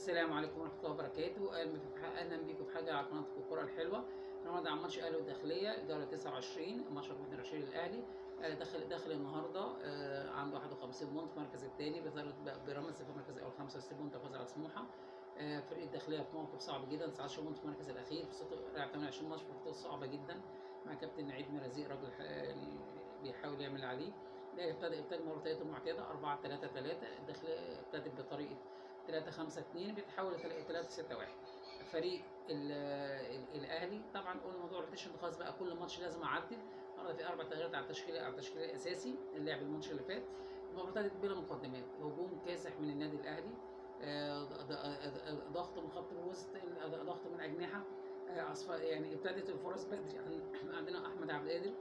السلام عليكم ورحمة الله وبركاته. أهلا بيكم في حاجة على قناتكم الكرة الحلوة. النهارده عن ماتش الأهلي والداخلية الجولة 29، ماتش ركن الرشيد الأهلي. داخل النهارده عنده 51 بونت في المركز الثاني، بيراميدز في المركز الأول 65 بونت فاز على سموحة. فريق الداخلية في موقف صعب جدا، 19 بونت في المركز الأخير، لعب 28 ماتش في بطولة صعبة جدا مع كابتن عيد مرزيق، راجل يعني بيحاول يعمل اللي عليه. الأهلي ابتدى مرتين معتادة 4-3-3. الداخلية ابتدت بطريقة 3-5-2 بيتحول ل 3-6-1. فريق الاهلي طبعا قلنا موضوع الروتيشن خلاص بقى، كل ماتش لازم اعدل. النهارده في 4 تغييرات على التشكيل الاساسي اللي لعب الماتش اللي فات. المباراه ابتدت بلا مقدمات، هجوم كاسح من النادي الاهلي، ضغط من خط الوسط، ضغط من اجنحه، يعني ابتدت الفرص بدري. عندنا احمد عبد القادر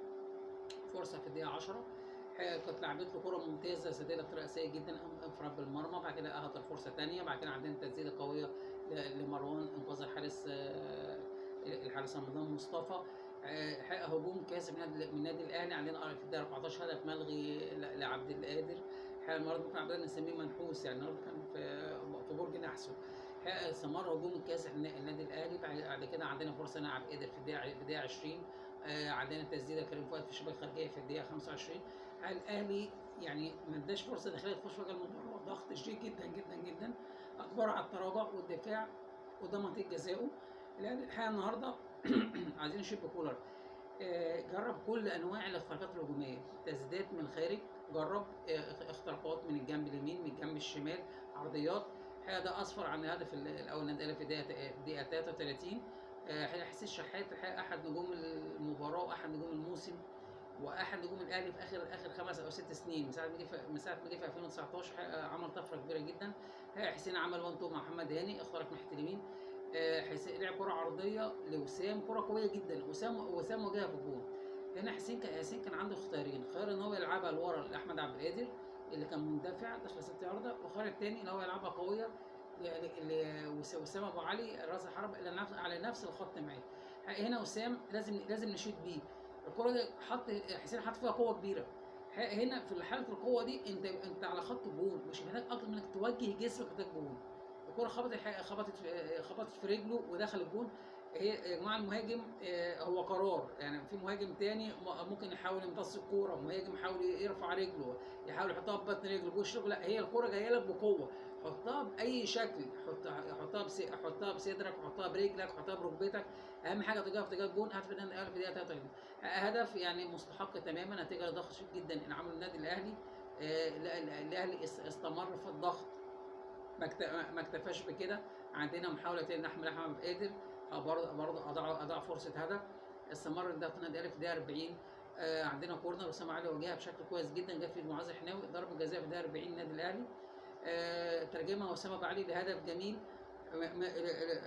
فرصه في الدقيقه 10 كانت لعبت له كره ممتازه، سددها بطريقه سيئه جدا، انفراد بالمرمى. بعد كده اهدر فرصه ثانيه، بعد كده عندنا تسديده قويه لمروان انقاذ الحارس رمضان مصطفى. هجوم كاسب من النادي الاهلي. عندنا في الدقيقه 14 هدف ملغي لعبد القادر. النهارده ممكن عبد الله نسميه منحوس، يعني النهارده كان في برج نحسه. استمر هجوم الكاسح النادي الاهلي. بعد كده عندنا فرصه نلعب قادر في الدقيقه 20. عندنا تسديده كريم فؤاد في الشباك الخارجيه في الدقيقه 25. الاهلي يعني ما اداش فرصه داخليه تخش في المباراه، ضغط شديد جدا جدا جدا اجبر على التراجع والدفاع قدام منطقه جزائه. الاهلي الحقيقه النهارده عايزين نشيب كولر. جرب كل انواع الاختراقات الهجوميه، تسديدات من الخارج، جرب اختراقات من الجنب اليمين، من الجنب الشمال، عرضيات. الحقيقه ده اسفر عن الهدف الاول النادي الاهلي في الدقيقه 33. حسين الشحات الحقيقه احد نجوم المباراه واحد نجوم الموسم واحد نجوم الاهلي في اخر 5 أو 6 سنين، من ساعه ما جه في 2019 عمل طفره كبيره جدا. حسين عمل 1-2 مع محمد هاني، اخترق ناحيه اليمين. حسين لعب كره عرضيه لوسام، كره قويه جدا، وسام وجهها في الجول. هنا حسين كان عنده اختيارين، خيار ان هو يلعبها لورا لاحمد عبد القادر اللي كان مندفع داخل 6 يارده، وخيار الثاني ان هو يلعبها قويه وسام ابو علي راس الحرب على نفس الخط معاه. هنا وسام لازم نشيد بيه. الكره دي حسين حط فيها قوه كبيره. هنا في حاله القوه دي انت على خط الجول، مش محتاج اكتر من انك توجه جسمك لغايه الجول. الكره خبطت في رجله ودخل الجول. هي يا جماعه المهاجم هو قرار، يعني في مهاجم تاني ممكن يحاول يمتص الكوره، مهاجم يحاول يرفع رجله، يحاول يحطها ببطن رجله بوش رجله. لا، هي الكوره جايه لك بقوه، حطها باي شكل، حطها بصدرك، حطها برجلك، حطها بركبتك. اهم حاجه تجاه في الجون. هدف النادي الاهلي في الدقيقه 33 هدف يعني مستحق تماما، نتيجه لضغط شديد جدا ان عمله النادي الاهلي. الاهلي استمر في الضغط، ما اكتفاش بكده. عندنا محاوله تاني احمد قادر برضه اضاع فرصه هدف. استمر الضغط النادي الاهلي في الدقيقه 40. عندنا كورنر وسام علي وجهها بشكل كويس جدا، جت في معاذ حناوي، ضربه جزاء في الدقيقه 40 النادي الاهلي. ترجمها وسام ابو علي لهدف جميل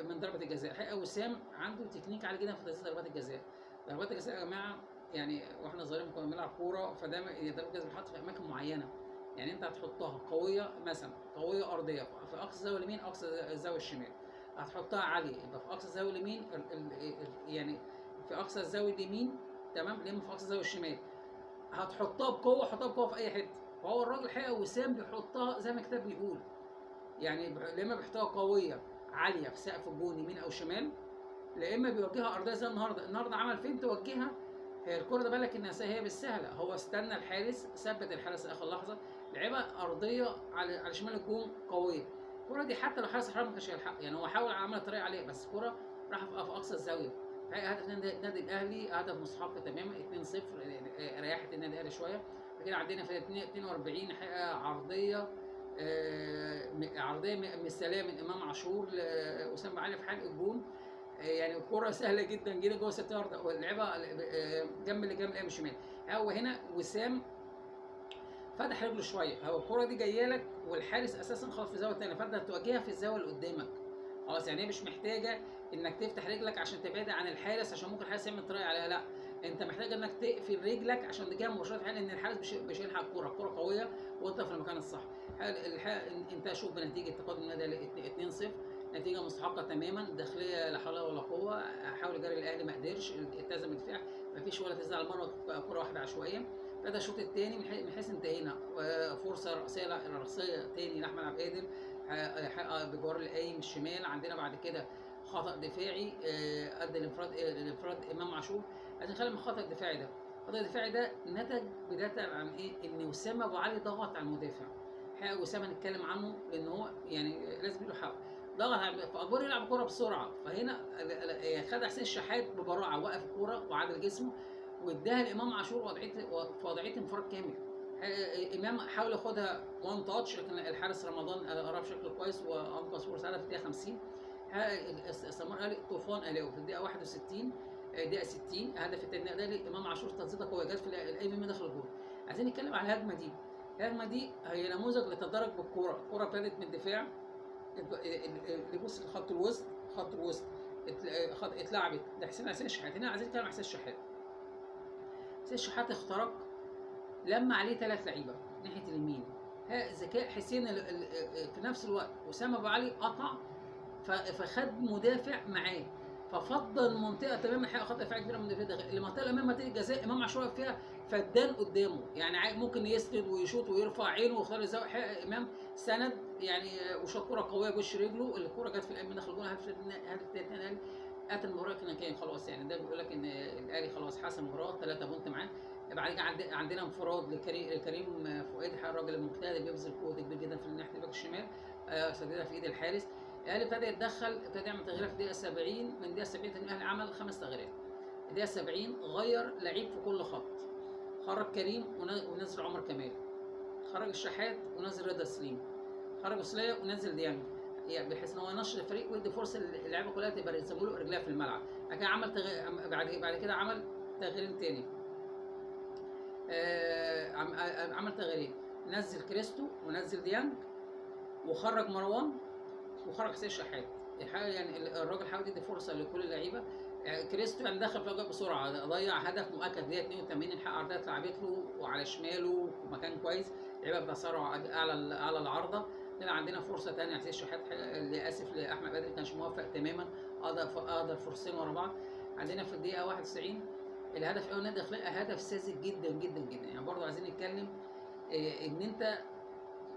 من ضربه الجزاء. الحقيقه وسام عنده تكنيك عالي جدا في تسديد ضربات الجزاء. ضربات الجزاء يا جماعه يعني واحنا صغيرين كنا بنلعب كوره، فدايما ضربه الجزاء بتتحط في اماكن معينه. يعني انت هتحطها قويه، مثلا قويه ارضيه في اقصى الزاويه اليمين، اقصى الزاويه الشمال. هتحطها عاليه يبقى في اقصى الزاويه اليمين، يعني في اقصى الزاويه اليمين، تمام، لما في اقصى الزاويه الشمال. هتحطها بقوه، حطها بقوه في اي حته. فهو الراجل الحقيقه وسام بيحطها زي ما الكتاب بيقول، يعني لما بيحطها قويه عاليه في سقف الجون يمين او شمال، لا اما بيوجهها ارضيه زي النهارده عمل فين توجهها. هي الكره ده بالك انها هي بالسهله، هو استنى الحارس، ثبت الحارس اخر لحظه، لعبها ارضيه على شمال الجون قويه. الكره دي حتى لو حارس الحرب ما كانش هيلحق، يعني هو حاول عمل طريقه عليه، بس الكره راح في اقصى الزاويه. هدف النادي الاهلي هدف مستحق تماما، 2-0، ريحت النادي الاهلي شويه. كده عدينا في 42 حقيقه عرضيه مثاليه من امام عاشور لاسامه علي في حلق الجون. يعني الكره سهله جدا جدا جوه 6 يارده، ولعبها جنب القلم الشمال. هو هنا وسام فتح رجله شويه، هو الكره دي جايه لك والحارس اساسا خلاص في الزاويه الثانيه، فانت توجهها في الزاويه اللي قدامك خلاص. يعني هي مش محتاجه انك تفتح رجلك عشان تبعد عن الحارس، عشان ممكن الحارس يعمل طريقه عليها، لا، انت محتاج انك تقفل رجلك عشان تجيها مباشره، ان الحارس مش هيلحق الكره قويه وانت في المكان الصح. انت شوف بنتيجه تقدم النادي 2-0، نتيجه مستحقه تماما. الداخليه لا حول ولا قوه، حاول يجري الاهلي ما قدرش، التزم الدفاع، ما فيش ولا تنزل على المره، كره واحده عشوائيه. ابتدى الشوط الثاني من حيث انتهينا، فرصه رأسيه تاني لاحمد عبد القادر، بجوار القايم الشمال. عندنا بعد كده خطأ دفاعي ادى الانفراد امام عاشور. عايزين نتكلم عن الخطأ الدفاعي ده. الخطأ الدفاعي ده نتج بدايه عن ايه؟ ان وسام ابو علي ضغط على المدافع. حقيقة وسام هنتكلم عنه لان هو يعني لازم يديله حقه. ضغط فاجبره يلعب كوره بسرعه، فهنا خد حسين الشحات ببراعه، وقف الكوره وعدل جسمه واداها لامام عاشور في وضعيه انفراد كامل. امام حاول ياخدها وان تاتش، لكن الحارس رمضان قرا بشكل كويس وانقذ فرصه هدف في الدقيقه 50. سمار قال طوفان اهلاوي في الدقيقه 61 دقيقه 60 هدف الثاني ده لامام عاشور، تسديده قويه جت في الايمن داخل الجول. عايزين نتكلم على الهجمه دي. الهجمه دي هي نموذج للتدرج بالكوره. الكوره ابتدت من الدفاع اللي بص لخط الوسط، خط الوسط اتلعبت لحسين الشحات. هنا عايزين نتكلم عن حسين الشحات. حسين الشحات اخترق، لما عليه 3 لعيبه ناحيه اليمين. ذكاء حسين في نفس الوقت وسام ابو علي قطع، فخد مدافع معاه، ففضل المنطقه تماما. خط دفاع كبيره من المنطقه المنطقه الامام منطقه الجزاء. امام عاشور فيها فدان قدامه، يعني ممكن يسند ويشوط ويرفع عينه ويختار الزاويه. امام سند يعني وشاط كوره قويه بوش رجله، الكوره جت في القلب داخل الجول. هدف الثاني قتل المباراه. كان خلاص يعني ده بيقول لك ان الاهلي خلاص حسم المباراه 3 بونت معاه. بعد كده عندنا انفراد لكريم فؤاد، الراجل المجتهد اللي بيبذل جهد كبير جدا في ناحيه الباك الشمال، سددها في ايد الحارس. الاهلي ابتدى يتدخل، ابتدى يعمل تغييرات في الدقيقه 70. من الدقيقه 70 الاهلي عمل 5 تغييرات. الدقيقه 70 غير لعيب في كل خط، خرج كريم ونزل عمر كمال، خرج الشحات ونزل رضا سليم، خرج وسليه ونزل ديانج، يعني بحيث ان هو ينشر الفريق ويدي فرصه للعيبه كلها تبقى زي ما بيقولوا رجلها في الملعب. بعد كده بعد كده عمل تغييرين تاني. عمل تغييرين، نزل كريستو ونزل ديانج وخرج مروان وخرج حسين الشحات. يعني الراجل حاول يدي فرصه لكل اللعيبه. كريستو يعني دخل في الاجواء بسرعه، ضيع هدف مؤكد دقيقه 82. الحق عرضيه اتلعبت له وعلى شماله ومكان كويس، لعيبه بتسارع على العارضه. هنا عندنا فرصه ثانيه حسين الشحات، للاسف لاحمد بدري ما كانش موفق تماما، قدر فرصتين ورا بعض. عندنا في الدقيقه 91 الهدف الاول نادي الاخلاق، هدف ساذج جدا جدا جدا. يعني برضه عايزين نتكلم ان انت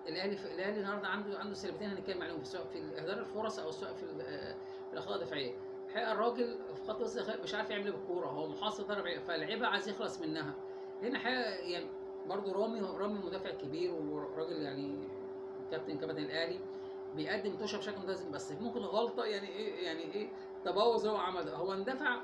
الاهلي النهارده عنده سلبيتين هنتكلم عليهم، سواء في اهدار الفرص او سواء في الاخطاء الدفاعيه. الحقيقه الراجل في خط وسط مش عارف يعمل ايه بالكوره، هو محاصر ضرب فاللعيبه عايز يخلص منها. هنا حقيقه يعني برضه رامي مدافع كبير وراجل يعني كابتن الاهلي، بيقدم توشه بشكل ملتزم، بس ممكن غلطه يعني ايه تبوظ هو عمل. هو اندفع،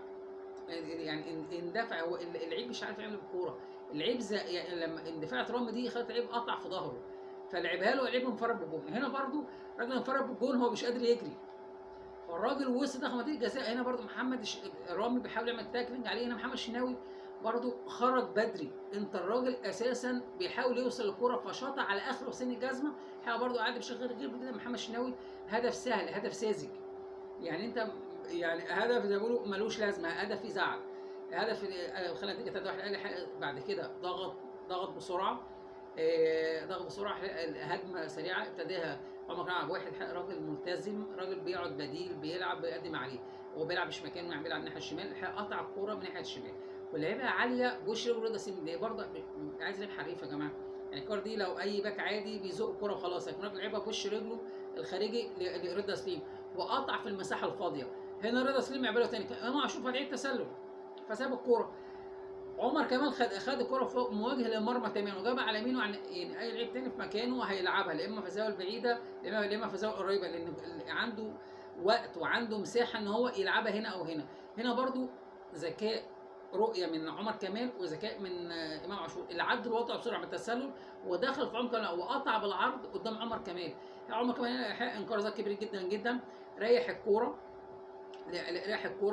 يعني اندفع، هو اللعيب مش عارف يعمل بالكوره. اللعيب يعني لما اندفاعات رامي دي خدت لعيب قطع في ظهره فلعبها له، لعيب انفرد بالجون. هنا برضو راجل انفرد بالجون هو مش قادر يجري، فالراجل وصل دخل منطقه الجزاء. هنا برضو رامي بيحاول يعمل تاكلينج عليه. هنا محمد الشناوي برضو خرج بدري. انت الراجل اساسا بيحاول يوصل للكوره فشاطها على اخره سن الجزمه. حاول برضو قاعد بشكل غير جدا محمد الشناوي. هدف سهل، هدف ساذج، يعني انت يعني هدف زي ما بيقولوا ملوش لازمه، هدف يزعل. هدف خلى النتيجه 3-1. الاهلي بعد كده ضغط بسرعه، هجمه سريعه ابتداها عمر كمال. واحد راجل ملتزم، راجل بيقعد بديل، بيلعب بيقدم عليه، هو بيلعب مش مكانه، يعني بيلعب الناحيه الشمال. قطع الكوره من ناحيه الشمال ولعبها عاليه بوش رجله رضا سليم. دي برضه عايز لعيب حريف يا جماعه. يعني الكوره دي لو اي باك عادي بيزق الكوره وخلاص، لكن الراجل لعبها بوش رجله الخارجي لرضا سليم وقطع في المساحه الفاضيه. هنا رضا سليم يعملها تاني، امام عاشور لعيب تسلل فساب الكوره. عمر كمال خد الكوره فوق مواجهه للمرمى تماما وجابها على يمينه. يعني اي لعيب تاني في مكانه هيلعبها، لا اما في الزاويه البعيده لا اما في الزاويه القريبه، لان عنده وقت وعنده مساحه ان هو يلعبها هنا او هنا. هنا برضو ذكاء، رؤيه من عمر كمال وذكاء من امام عاشور اللي عدوا الوضع بسرعه من التسلل ودخل في عمق وقطع بالعرض قدام عمر كمال. عمر كمال انقاذ كبير جدا جدا، ريح الكوره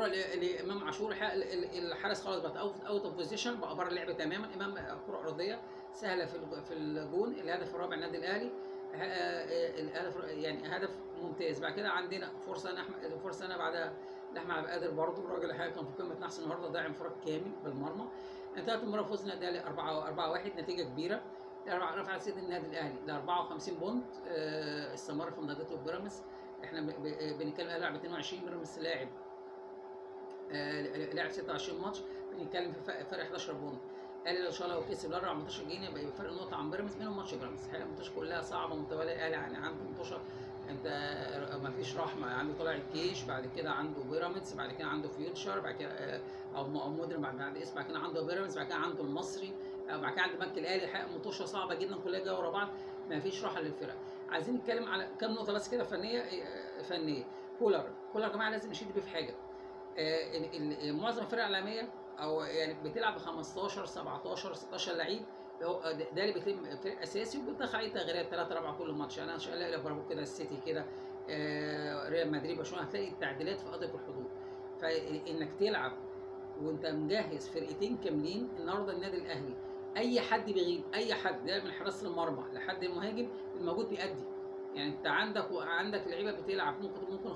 لامام عاشور. الحارس خلاص بقى اوت اوف بوزيشن، بقى بره اللعب تماما. امام كره ارضيه سهله في الجون. الهدف الرابع النادي الاهلي، الهدف يعني هدف ممتاز. بعد كده عندنا فرصه انا بعدها لاحمد عبد القادر برضه. الراجل الحقيقه كان في قمه نحس النهارده، ضيع انفراد كامل بالمرمى. انتهت المباراه فوز النادي الاهلي 4-1، نتيجه كبيره. رفع سيد النادي الاهلي ل 54 بونت، استمر في منافسته بيراميدز. احنا بنتكلم لاعب 22، بيراميدز لاعب 26 ماتش، بنتكلم في فرق 11 بونت. الاهلي ان شاء الله لو كسب الاربع ماتشات الجايين يبقى فرق نقطه عن بيراميدز، منهم ماتش بيراميدز. الحقيقه الماتشات كلها صعبه متواليه. الاهلي يعني عنده ماتشات انت ما فيش رحمه، عنده طلائع الجيش، بعد كده عنده بيراميدز، بعد كده عنده فيوتشر، بعد كده او مودرن بعد اسم، بعد كده عنده بيراميدز، بعد كده عنده المصري، بعد كده عنده البنك الاهلي. حقق مطوشه صعبه جدا كلها جايه ورا بعض، ما فيش راحه للفرق. عايزين نتكلم على كام نقطه بس كده فنيه. كولر يا جماعه لازم نشد بيه في حاجه. معظم الفرق العالميه او يعني بتلعب ب 15 17 16 لعيب، ده اللي بيتم فريق اساسي، وبتدخل عليه تغييرات 3 4 كل ماتش. انا ان شاء الله ليفربول كده، السيتي كده، ريال مدريد، برشلونه، هتلاقي التعديلات في ادق الحدود. فانك تلعب وانت مجهز فرقتين كاملين. النهارده النادي الاهلي اي حد بيغيب، اي حد ده من حراسه المرمى لحد المهاجم الموجود بيأدي. يعني انت عندك لعيبه بتلعب، ممكن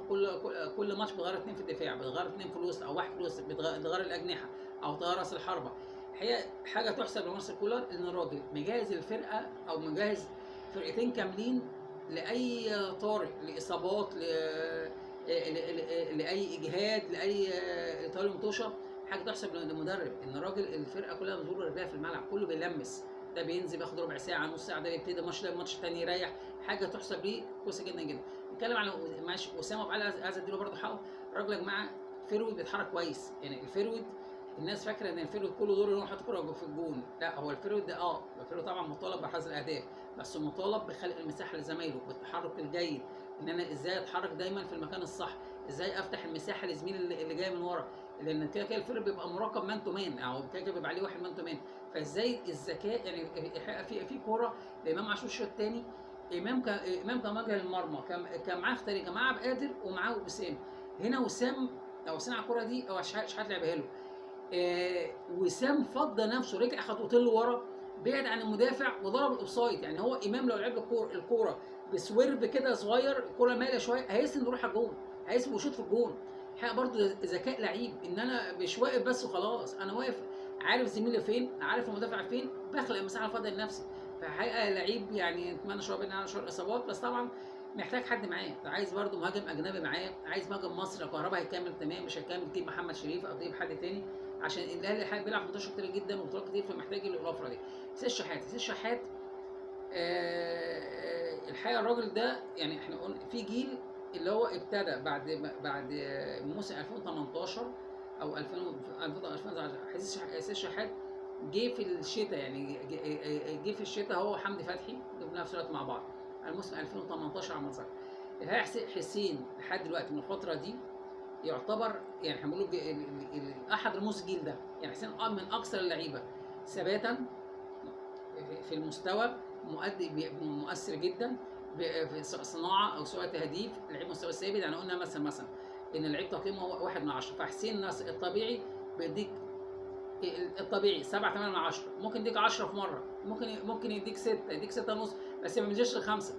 كل ماتش بتغير 2 في الدفاع، بتغير 2 في الوسط او 1 في الوسط، بتغير الاجنحه او تغير راس الحربه. هي حاجه تحسب لمارسيل كولر ان الراجل مجهز الفرقه او مجهز فرقتين كاملين لاي طارئ، لاصابات، لاي اجهاد، لاي طارئ مطوشه. حاجه تحسب للمدرب ان الراجل الفرقه كلها بتدور رجليها في الملعب، كله بيلمس، ده بينزل بياخد ربع ساعه نص ساعه، ده يبتدي ماتش، ده ماتش ثاني يريح. حاجه تحسب ليه كويسه جدا جدا. نتكلم على ماشي اسامه ابو علي، عايز اديله برضه حقه. الراجل يا جماعه فيرود بيتحرك كويس. يعني الفيرود الناس فاكره ان الفيرود كله دوره انه يحط كره في الجون، لا، هو الفيرود ده الفيرود طبعا مطالب بحرز الاهداف، بس مطالب بخلق المساحه لزمايله، بالتحرك الجيد، ان انا ازاي اتحرك دايما في المكان الصح، ازاي افتح المساحه لزميلي اللي جاي من ورا، لان كده كده الفيرود بيبقى مراقب مان تو مان، او كده كده بيبقى عليه واحد مان تو مان. فازاي الذكاء، يعني في كوره لامام عاشور الشوط الثاني، امام كان مواجه للمرمى، كان معاه اختاري، كان معاه عبد القادر ومعاه وسام. هنا وسام لو صنع الكوره دي او شحات لعبها له، وسام فضى نفسه، رجع خطوتين لورا، بعد عن المدافع وضرب الاوفسايد. يعني هو امام لو لعب الكوره بسويرف كده صغير، الكوره مايله شويه، هيسند يروح على الجون، هيسند ويشوط في الجون. حاجه برضه ذكاء لعيب، ان انا مش واقف بس وخلاص، انا واقف عارف زميلي فين، عارف المدافع فين، بخلق مساحه فاضيه لنفسي. فحقيقه لعيب، يعني اتمنى شويه اصابات، بس طبعا محتاج حد معاه. عايز برضه مهاجم اجنبي معاه، عايز مهاجم مصري. لو كهربا هيكمل تمام، مش هيكمل تجيب محمد شريف او تجيب حد تاني، عشان الاهلي بيلعب ماتشات كتير جدا وبطولات كتير، فمحتاج الاضافه دي. حسين الشحات الحقيقه الراجل ده، يعني احنا قلنا في جيل اللي هو ابتدى بعد موسم 2018 او 2000 حسين الشحات جه في الشتاء، يعني جه في الشتاء هو وحمدي فتحي في نفس الوقت مع بعض الموسم 2018 على ما اتذكر. الحقيقه حسين لحد دلوقتي من الفتره دي يعتبر، يعني احنا بنقول احد رموز الجيل ده. يعني حسين من اكثر اللعيبه ثباتا في المستوى، مؤثر جدا في صناعه او سواء تهديف، لعيب مستوى ثابت. يعني قلنا مثلا ان اللعيب تقييمه 1 من 10، فحسين الطبيعي بيديك الطبيعي 7 8 من 10، ممكن يديك 10 في مره، ممكن يديك 6، يديك 6 ونص، بس ما بينزلش ل5.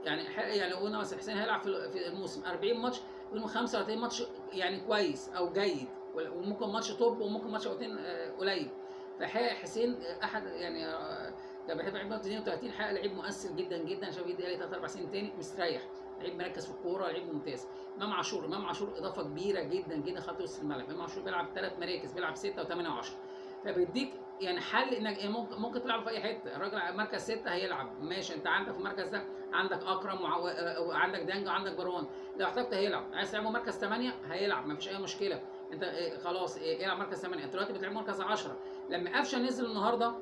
يعني لو قلنا مثلا حسين هيلعب في الموسم 40 ماتش، منهم 35 ماتش يعني كويس او جيد، وممكن ماتش توب، وممكن ماتش او 2 قليل. فحقيقه حسين احد، يعني لما بحب لعيب 32 حقيقه لعيب مؤثر جدا جدا. شايف يدي لي 3 4 سنين تاني مستريح، لعيب مركز في الكوره، لعيب ممتاز. امام عاشور اضافه كبيره جدا جدا، خط وسط الملعب. امام عاشور بيلعب 3 مراكز، بيلعب 6 و8 و10، فبيديك يعني حل انك ممكن تلعب في اي حته. الراجل مركز 6 هيلعب ماشي، انت عندك في المركز ده عندك اكرم وعندك دانجا وعندك بروان، لو احتجت هيلعب. عايز تلعبه مركز 8 هيلعب، مفيش اي مشكله. انت خلاص العب مركز 8. انت دلوقتي بتلعب مركز 10. لما قفشه نزل النهارده،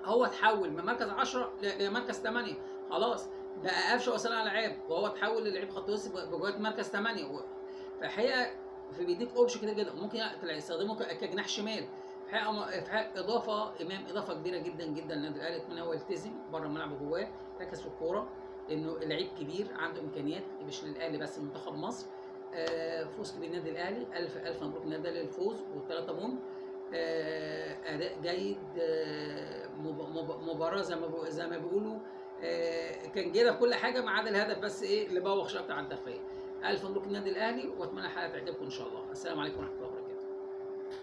هو اتحول من مركز 10 لمركز 8، خلاص بقى قفشه وصانع العاب، وهو اتحول للعيب خط وسط بجوات مركز 8. فالحقيقه بيديك اوبشن كتير جدا، ممكن تستخدمه كجناح شمال. في حقيقه اضافه كبيره جدا جدا للنادي الاهلي. اتمنى هو يلتزم بره الملعب وجواه، يركز في الكوره، لانه لعيب كبير عنده امكانيات، مش للاهلي بس، منتخب مصر. فوز كبير النادي الاهلي، الف مبروك للنادي الاهلي الفوز والثلاثه بونت. اداء جيد، مباراه زي ما بيقولوا كان جيده في كل حاجه ما عدا الهدف بس اللي بوخ شويه بتاع الداخليه. الف مبروك للنادي الاهلي، واتمنى الحلقه تعجبكم ان شاء الله. السلام عليكم ورحمه الله وبركاته.